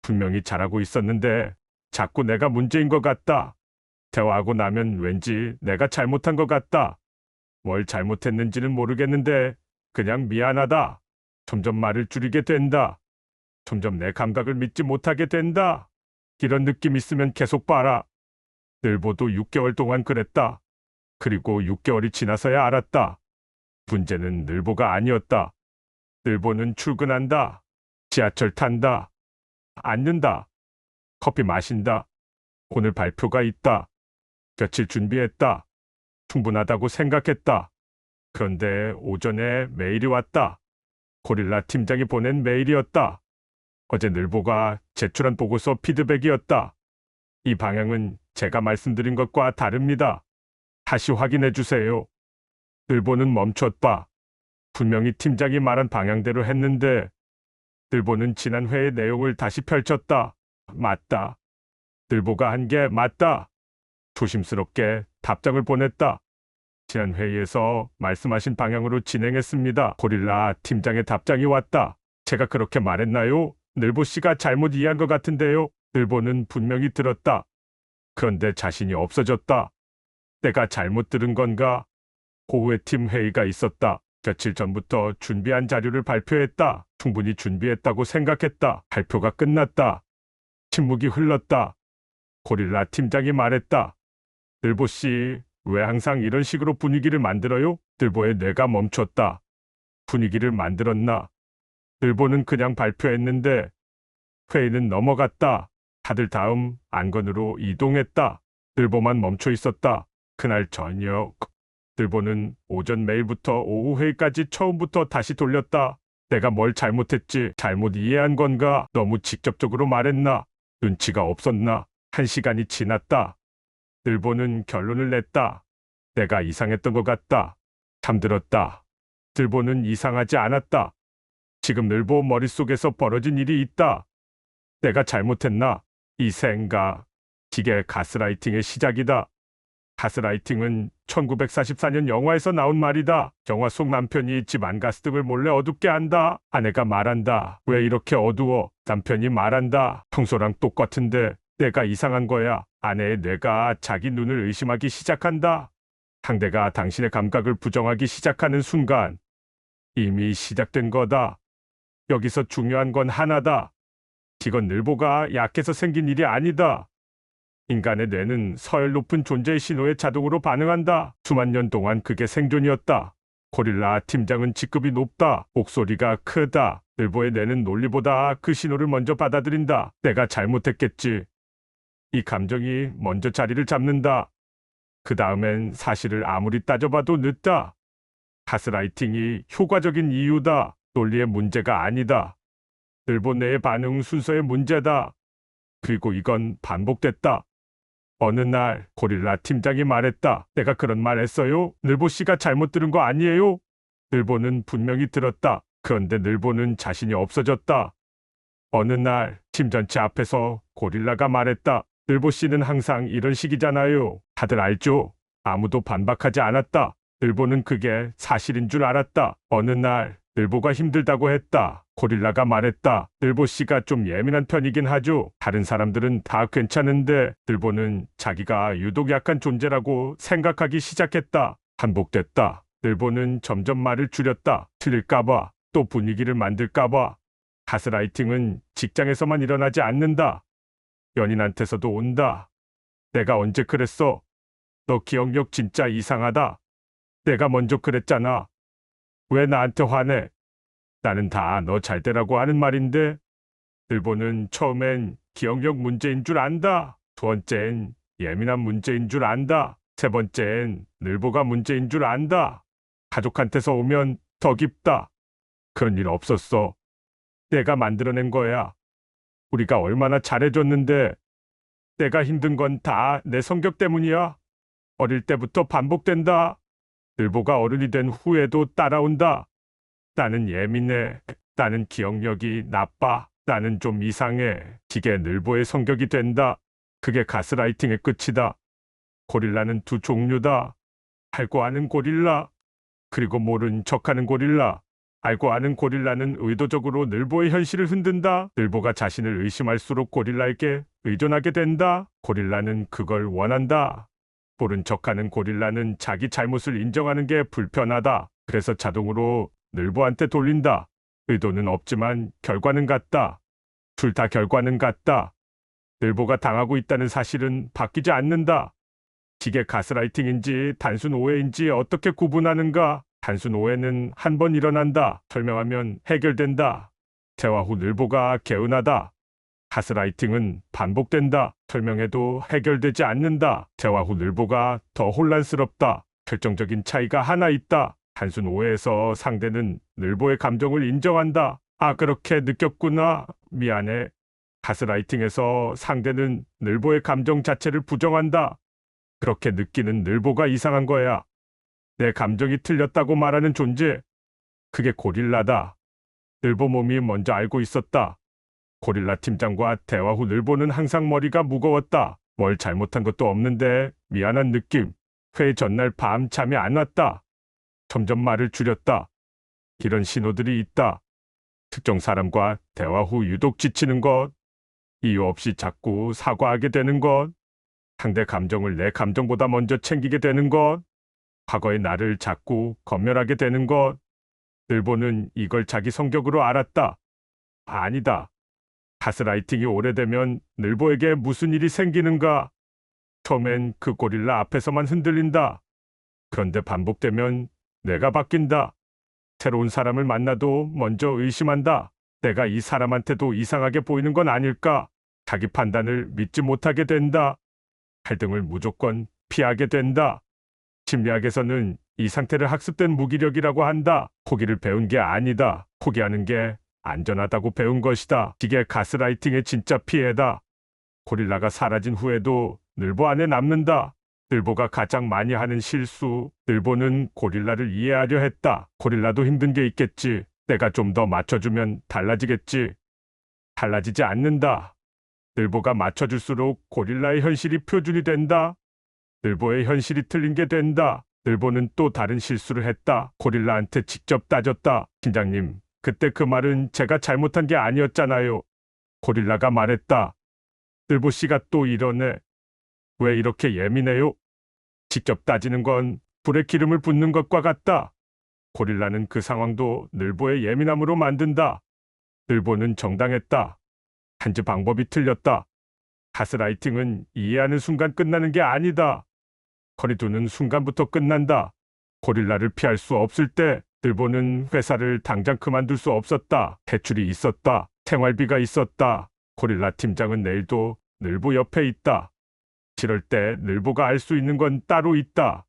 분명히 잘하고 있었는데 자꾸 내가 문제인 것 같다. 대화하고 나면 왠지 내가 잘못한 것 같다. 뭘 잘못했는지는 모르겠는데 그냥 미안하다. 점점 말을 줄이게 된다. 점점 내 감각을 믿지 못하게 된다. 이런 느낌 있으면 계속 봐라. 늘보도 6개월 동안 그랬다. 그리고 6개월이 지나서야 알았다. 문제는 늘보가 아니었다. 늘보는 출근한다. 지하철 탄다. 앉는다. 커피 마신다. 오늘 발표가 있다. 며칠 준비했다. 충분하다고 생각했다. 그런데 오전에 메일이 왔다. 고릴라 팀장이 보낸 메일이었다. 어제 늘보가 제출한 보고서 피드백이었다. 이 방향은 제가 말씀드린 것과 다릅니다. 다시 확인해 주세요. 늘보는 멈췄다. 분명히 팀장이 말한 방향대로 했는데 늘보는 지난 회의 내용을 다시 펼쳤다. 맞다. 늘보가 한 게 맞다. 조심스럽게 답장을 보냈다. 지난 회의에서 말씀하신 방향으로 진행했습니다. 고릴라 팀장의 답장이 왔다. 제가 그렇게 말했나요? 늘보 씨가 잘못 이해한 것 같은데요. 늘보는 분명히 들었다. 그런데 자신이 없어졌다. 내가 잘못 들은 건가? 오후에 팀 회의가 있었다. 며칠 전부터 준비한 자료를 발표했다. 충분히 준비했다고 생각했다. 발표가 끝났다. 침묵이 흘렀다. 고릴라 팀장이 말했다. 늘보 씨, 왜 항상 이런 식으로 분위기를 만들어요? 늘보의 뇌가 멈췄다. 분위기를 만들었나? 늘보는 그냥 발표했는데 회의는 넘어갔다. 다들 다음 안건으로 이동했다. 늘보만 멈춰 있었다. 그날 저녁 늘보는 오전 메일부터 오후 회의까지 처음부터 다시 돌렸다. 내가 뭘 잘못했지? 잘못 이해한 건가? 너무 직접적으로 말했나? 눈치가 없었나? 1시간이 지났다. 늘보는 결론을 냈다. 내가 이상했던 것 같다. 잠들었다. 늘보는 이상하지 않았다. 지금 늘보 머릿속에서 벌어진 일이 있다. 내가 잘못했나? 이 생각. 이게 가스라이팅의 시작이다. 가스라이팅은 1944년 영화에서 나온 말이다. 영화 속 남편이 집 안 가스등을 몰래 어둡게 한다. 아내가 말한다. 왜 이렇게 어두워? 남편이 말한다. 평소랑 똑같은데 내가 이상한 거야. 아내의 뇌가 자기 눈을 의심하기 시작한다. 상대가 당신의 감각을 부정하기 시작하는 순간 이미 시작된 거다. 여기서 중요한 건 하나다. 이건 늘보가 약해서 생긴 일이 아니다. 인간의 뇌는 서열 높은 존재의 신호에 자동으로 반응한다. 수만 년 동안 그게 생존이었다. 고릴라 팀장은 직급이 높다. 목소리가 크다. 늘보의 뇌는 논리보다 그 신호를 먼저 받아들인다. 내가 잘못했겠지. 이 감정이 먼저 자리를 잡는다. 그 다음엔 사실을 아무리 따져봐도 늦다. 가스라이팅이 효과적인 이유다. 논리의 문제가 아니다. 늘보 뇌의 반응 순서의 문제다. 그리고 이건 반복됐다. 어느 날 고릴라 팀장이 말했다. 내가 그런 말 했어요? 늘보 씨가 잘못 들은 거 아니에요? 늘보는 분명히 들었다. 그런데 늘보는 자신이 없어졌다. 어느 날 팀 전체 앞에서 고릴라가 말했다. 늘보 씨는 항상 이런 식이잖아요. 다들 알죠? 아무도 반박하지 않았다. 늘보는 그게 사실인 줄 알았다. 어느 날 늘보가 힘들다고 했다. 고릴라가 말했다. 늘보 씨가 좀 예민한 편이긴 하죠. 다른 사람들은 다 괜찮은데 늘보는 자기가 유독 약한 존재라고 생각하기 시작했다. 반복됐다. 늘보는 점점 말을 줄였다. 틀릴까봐, 또 분위기를 만들까봐. 가스라이팅은 직장에서만 일어나지 않는다. 연인한테서도 온다. 내가 언제 그랬어? 너 기억력 진짜 이상하다. 내가 먼저 그랬잖아. 왜 나한테 화내? 나는 다 너 잘 되라고 하는 말인데. 늘보는 처음엔 기억력 문제인 줄 안다. 두 번째엔 예민한 문제인 줄 안다. 세 번째엔 늘보가 문제인 줄 안다. 가족한테서 오면 더 깊다. 그런 일 없었어. 내가 만들어낸 거야. 우리가 얼마나 잘해줬는데. 내가 힘든 건 다 내 성격 때문이야. 어릴 때부터 반복된다. 늘보가 어른이 된 후에도 따라온다. 나는 예민해. 나는 기억력이 나빠. 나는 좀 이상해. 이게 늘보의 성격이 된다. 그게 가스라이팅의 끝이다. 고릴라는 두 종류다. 알고 아는 고릴라, 그리고 모른 척하는 고릴라. 알고 아는 고릴라는 의도적으로 늘보의 현실을 흔든다. 늘보가 자신을 의심할수록 고릴라에게 의존하게 된다. 고릴라는 그걸 원한다. 모른 척하는 고릴라는 자기 잘못을 인정하는 게 불편하다. 그래서 자동으로 늘보한테 돌린다. 의도는 없지만 결과는 같다. 둘 다 결과는 같다. 늘보가 당하고 있다는 사실은 바뀌지 않는다. 이게 가스라이팅인지 단순 오해인지 어떻게 구분하는가? 단순 오해는 한 번 일어난다. 설명하면 해결된다. 대화 후 늘보가 개운하다. 가스라이팅은 반복된다. 설명해도 해결되지 않는다. 대화 후 늘보가 더 혼란스럽다. 결정적인 차이가 하나 있다. 단순 오해에서 상대는 늘보의 감정을 인정한다. 아, 그렇게 느꼈구나. 미안해. 가스라이팅에서 상대는 늘보의 감정 자체를 부정한다. 그렇게 느끼는 늘보가 이상한 거야. 내 감정이 틀렸다고 말하는 존재. 그게 고릴라다. 늘보 몸이 먼저 알고 있었다. 고릴라 팀장과 대화 후 늘보는 항상 머리가 무거웠다. 뭘 잘못한 것도 없는데 미안한 느낌. 회의 전날 밤 잠이 안 왔다. 점점 말을 줄였다. 이런 신호들이 있다. 특정 사람과 대화 후 유독 지치는 것. 이유 없이 자꾸 사과하게 되는 것. 상대 감정을 내 감정보다 먼저 챙기게 되는 것. 과거의 나를 자꾸 검열하게 되는 것. 늘보는 이걸 자기 성격으로 알았다. 아니다. 가스라이팅이 오래되면 늘보에게 무슨 일이 생기는가? 처음엔 그 고릴라 앞에서만 흔들린다. 그런데 반복되면 내가 바뀐다. 새로운 사람을 만나도 먼저 의심한다. 내가 이 사람한테도 이상하게 보이는 건 아닐까? 자기 판단을 믿지 못하게 된다. 갈등을 무조건 피하게 된다. 심리학에서는 이 상태를 학습된 무기력이라고 한다. 포기를 배운 게 아니다. 포기하는 게 안전하다고 배운 것이다. 이게 가스라이팅의 진짜 피해다. 고릴라가 사라진 후에도 늘보 안에 남는다. 늘보가 가장 많이 하는 실수. 늘보는 고릴라를 이해하려 했다. 고릴라도 힘든 게 있겠지. 내가 좀 더 맞춰주면 달라지겠지. 달라지지 않는다. 늘보가 맞춰줄수록 고릴라의 현실이 표준이 된다. 늘보의 현실이 틀린 게 된다. 늘보는 또 다른 실수를 했다. 고릴라한테 직접 따졌다. 팀장님, 그때 그 말은 제가 잘못한 게 아니었잖아요. 고릴라가 말했다. 늘보 씨가 또 이러네. 왜 이렇게 예민해요? 직접 따지는 건 불에 기름을 붓는 것과 같다. 고릴라는 그 상황도 늘보의 예민함으로 만든다. 늘보는 정당했다. 단지 방법이 틀렸다. 가스라이팅은 이해하는 순간 끝나는 게 아니다. 거리두는 순간부터 끝난다. 고릴라를 피할 수 없을 때 늘보는 회사를 당장 그만둘 수 없었다. 대출이 있었다. 생활비가 있었다. 고릴라 팀장은 내일도 늘보 옆에 있다. 이럴 때 늘보가 알 수 있는 건 따로 있다.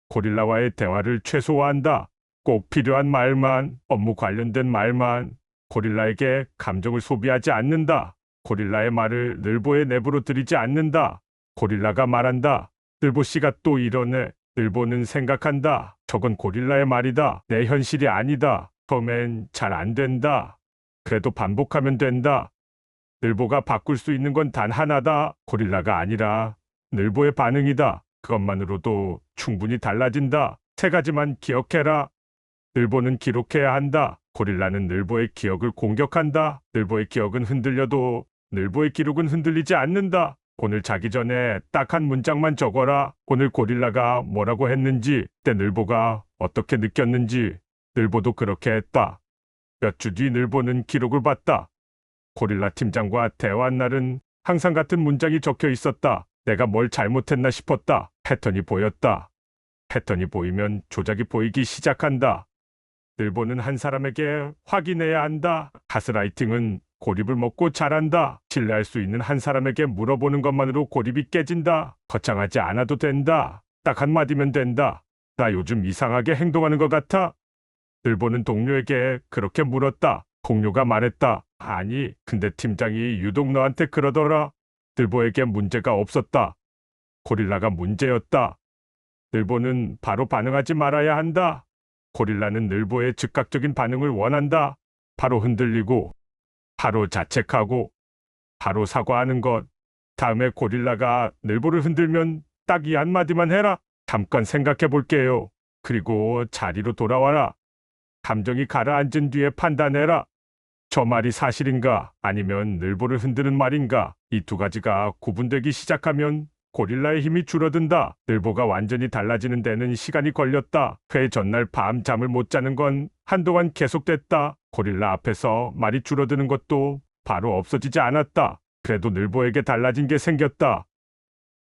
고릴라와의 대화를 최소화한다. 꼭 필요한 말만, 업무 관련된 말만. 고릴라에게 감정을 소비하지 않는다. 고릴라의 말을 늘보의 내부로 들이지 않는다. 고릴라가 말한다. 늘보 씨가 또 이러네. 늘보는 생각한다. 저건 고릴라의 말이다. 내 현실이 아니다. 처음엔 잘 안 된다. 그래도 반복하면 된다. 늘보가 바꿀 수 있는 건 단 하나다. 고릴라가 아니라 늘보의 반응이다. 그것만으로도 충분히 달라진다. 세 가지만 기억해라. 늘보는 기록해야 한다. 고릴라는 늘보의 기억을 공격한다. 늘보의 기억은 흔들려도 늘보의 기록은 흔들리지 않는다. 오늘 자기 전에 딱 한 문장만 적어라. 오늘 고릴라가 뭐라고 했는지, 때 늘보가 어떻게 느꼈는지. 늘보도 그렇게 했다. 몇 주 뒤 늘보는 기록을 봤다. 고릴라 팀장과 대화한 날은 항상 같은 문장이 적혀 있었다. 내가 뭘 잘못했나 싶었다. 패턴이 보였다. 패턴이 보이면 조작이 보이기 시작한다. 늘보는 한 사람에게 확인해야 한다. 가스라이팅은 고립을 먹고 자란다. 신뢰할 수 있는 한 사람에게 물어보는 것만으로 고립이 깨진다. 거창하지 않아도 된다. 딱 한마디면 된다. 나 요즘 이상하게 행동하는 것 같아. 늘보는 동료에게 그렇게 물었다. 동료가 말했다. 아니, 근데 팀장이 유독 너한테 그러더라. 늘보에게 문제가 없었다. 고릴라가 문제였다. 늘보는 바로 반응하지 말아야 한다. 고릴라는 늘보의 즉각적인 반응을 원한다. 바로 흔들리고, 바로 자책하고, 바로 사과하는 것. 다음에 고릴라가 늘보를 흔들면 딱 이 한마디만 해라. 잠깐 생각해 볼게요. 그리고 자리로 돌아와라. 감정이 가라앉은 뒤에 판단해라. 저 말이 사실인가 아니면 늘보를 흔드는 말인가? 이 두 가지가 구분되기 시작하면 고릴라의 힘이 줄어든다. 늘보가 완전히 달라지는 데는 시간이 걸렸다. 회 전날 밤 잠을 못 자는 건 한동안 계속됐다. 고릴라 앞에서 말이 줄어드는 것도 바로 없어지지 않았다. 그래도 늘보에게 달라진 게 생겼다.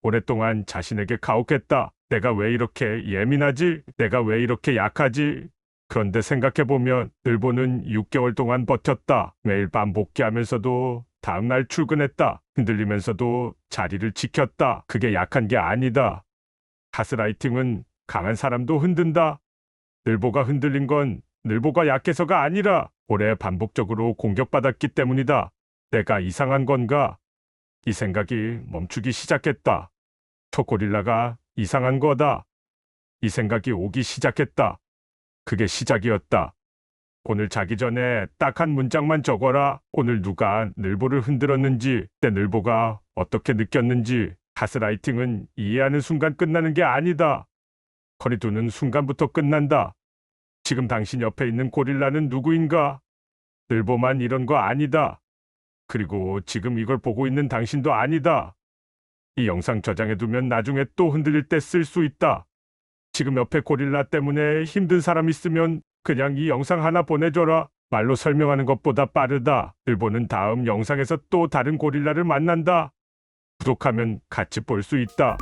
오랫동안 자신에게 가혹했다. 내가 왜 이렇게 예민하지? 내가 왜 이렇게 약하지? 그런데 생각해보면 늘보는 6개월 동안 버텼다. 매일 밤 복귀하면서도 다음날 출근했다. 흔들리면서도 자리를 지켰다. 그게 약한 게 아니다. 가스라이팅은 강한 사람도 흔든다. 늘보가 흔들린 건 늘보가 약해서가 아니라 오래 반복적으로 공격받았기 때문이다. 내가 이상한 건가? 이 생각이 멈추기 시작했다. 저 고릴라가 이상한 거다. 이 생각이 오기 시작했다. 그게 시작이었다. 오늘 자기 전에 딱 한 문장만 적어라. 오늘 누가 늘보를 흔들었는지, 때 늘보가 어떻게 느꼈는지. 가스라이팅은 이해하는 순간 끝나는 게 아니다. 거리 두는 순간부터 끝난다. 지금 당신 옆에 있는 고릴라는 누구인가? 늘보만 이런 거 아니다. 그리고 지금 이걸 보고 있는 당신도 아니다. 이 영상 저장해두면 나중에 또 흔들릴 때 쓸 수 있다. 지금 옆에 고릴라 때문에 힘든 사람 있으면 그냥 이 영상 하나 보내줘라. 말로 설명하는 것보다 빠르다. 늘보는 다음 영상에서 또 다른 고릴라를 만난다. 구독하면 같이 볼 수 있다.